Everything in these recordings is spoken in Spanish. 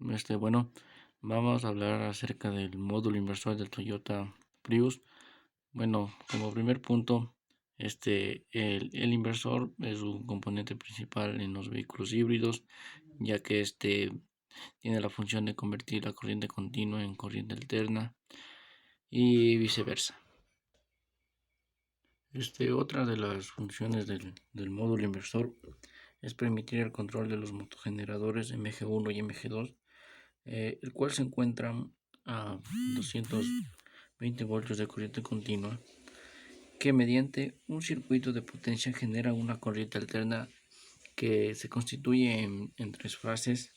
Bueno, vamos a hablar acerca del módulo inversor del Toyota Prius. Bueno, como primer punto, el inversor es un componente principal en los vehículos híbridos, ya que tiene la función de convertir la corriente continua en corriente alterna y viceversa. Otra de las funciones del módulo inversor es permitir el control de los motogeneradores MG1 y MG2, el cual se encuentra a 220 voltios de corriente continua, que mediante un circuito de potencia genera una corriente alterna que se constituye en tres fases,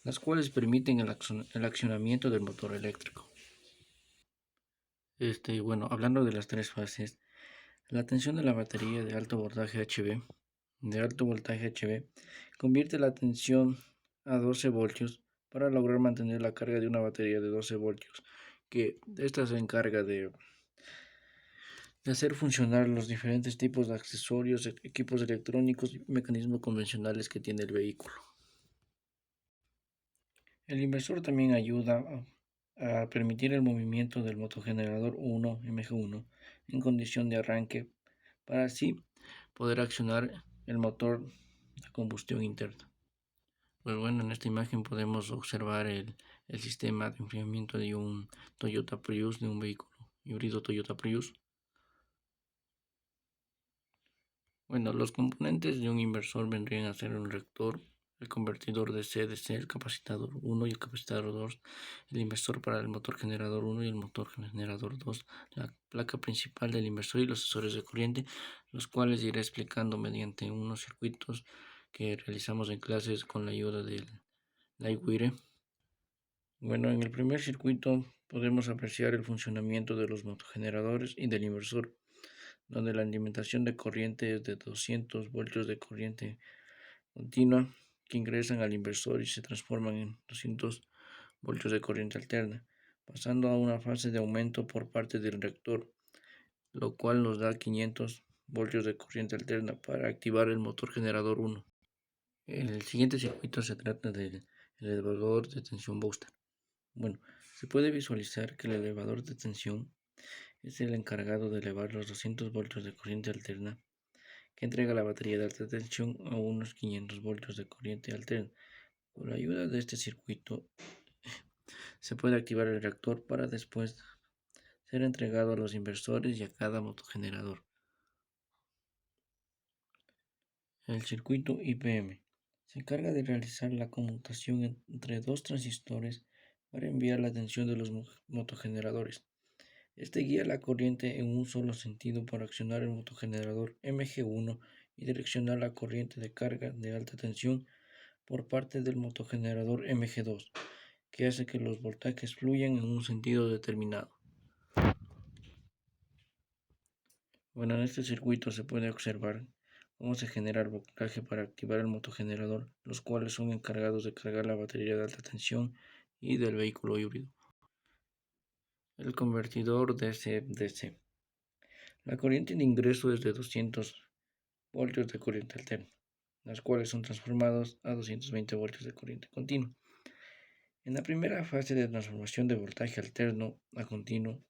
las cuales permiten el accionamiento del motor eléctrico. Hablando de las tres fases, la tensión de la batería de alto voltaje HV convierte la tensión a 12 voltios para lograr mantener la carga de una batería de 12 voltios, que esta se encarga de hacer funcionar los diferentes tipos de accesorios, equipos electrónicos y mecanismos convencionales que tiene el vehículo. El inversor también ayuda a permitir el movimiento del motogenerador 1 MG1 en condición de arranque para así poder accionar el motor de combustión interna. Pues bueno, en esta imagen podemos observar el sistema de enfriamiento de un Toyota Prius, de un vehículo híbrido Toyota Prius. Bueno, los componentes de un inversor vendrían a ser un reactor, el convertidor de C-DC, el capacitor 1 y el capacitor 2, el inversor para el motor generador 1 y el motor generador 2, la placa principal del inversor y los sensores de corriente, los cuales iré explicando mediante unos circuitos que realizamos en clases con la ayuda del Lightwire. Bueno, en el primer circuito podemos apreciar el funcionamiento de los motogeneradores y del inversor, donde la alimentación de corriente es de 200 voltios de corriente continua que ingresan al inversor y se transforman en 200 voltios de corriente alterna, pasando a una fase de aumento por parte del reactor, lo cual nos da 500 voltios de corriente alterna para activar el motor generador 1. El siguiente circuito se trata del elevador de tensión booster. Bueno, se puede visualizar que el elevador de tensión es el encargado de elevar los 200 voltios de corriente alterna que entrega la batería de alta tensión a unos 500 voltios de corriente alterna. Con la ayuda de este circuito se puede activar el reactor para después ser entregado a los inversores y a cada motogenerador. El circuito IPM se encarga de realizar la conmutación entre dos transistores para enviar la tensión de los motogeneradores. Este guía la corriente en un solo sentido para accionar el motogenerador MG1 y direccionar la corriente de carga de alta tensión por parte del motogenerador MG2, que hace que los voltajes fluyan en un sentido determinado. Bueno, en este circuito se puede observar cómo se genera el voltaje para activar el motogenerador, los cuales son encargados de cargar la batería de alta tensión y del vehículo híbrido. El convertidor DC-DC. La corriente de ingreso es de 200 voltios de corriente alterna, las cuales son transformados a 220 voltios de corriente continua. En la primera fase de transformación de voltaje alterno a continuo,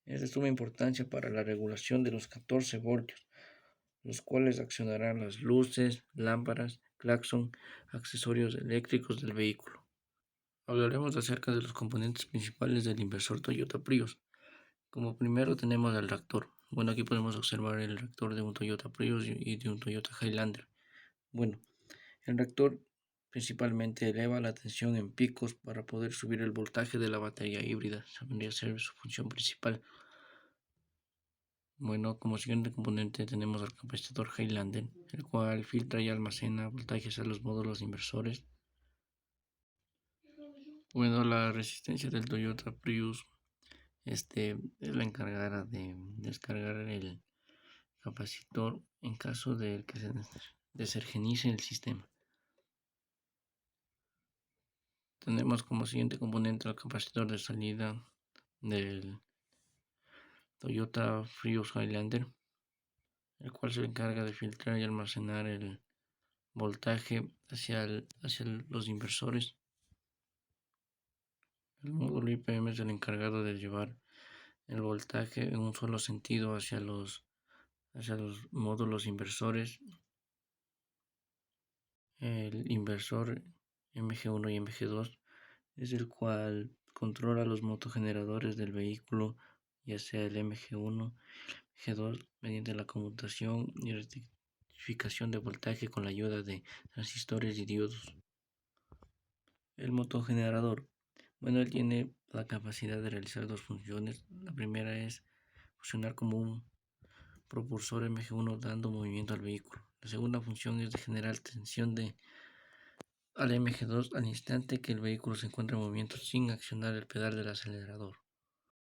es de suma importancia para la regulación de los 14 voltios, los cuales accionarán las luces, lámparas, claxon, accesorios eléctricos del vehículo. Hablaremos acerca de los componentes principales del inversor Toyota Prius. Como primero tenemos el reactor. Bueno, aquí podemos observar el reactor de un Toyota Prius y de un Toyota Highlander. Bueno, el reactor principalmente eleva la tensión en picos para poder subir el voltaje de la batería híbrida. Esa vendría a ser su función principal. Bueno, como siguiente componente tenemos al capacitor Highlander, el cual filtra y almacena voltajes a los módulos inversores. Bueno, la resistencia del Toyota Prius es la encargada de descargar el capacitor en caso de que se desergenice el sistema. Tenemos como siguiente componente el capacitor de salida del Toyota Prius Highlander, el cual se encarga de filtrar y almacenar el voltaje hacia los inversores. El módulo IPM es el encargado de llevar el voltaje en un solo sentido hacia los módulos inversores. El inversor MG1 y MG2 es el cual controla los motogeneradores del vehículo, ya sea el MG1, G2, mediante la conmutación y rectificación de voltaje con la ayuda de transistores y diodos. El motogenerador, bueno, él tiene la capacidad de realizar dos funciones. La primera es funcionar como un propulsor MG1 dando movimiento al vehículo. La segunda función es de generar tensión al MG2 al instante que el vehículo se encuentra en movimiento sin accionar el pedal del acelerador.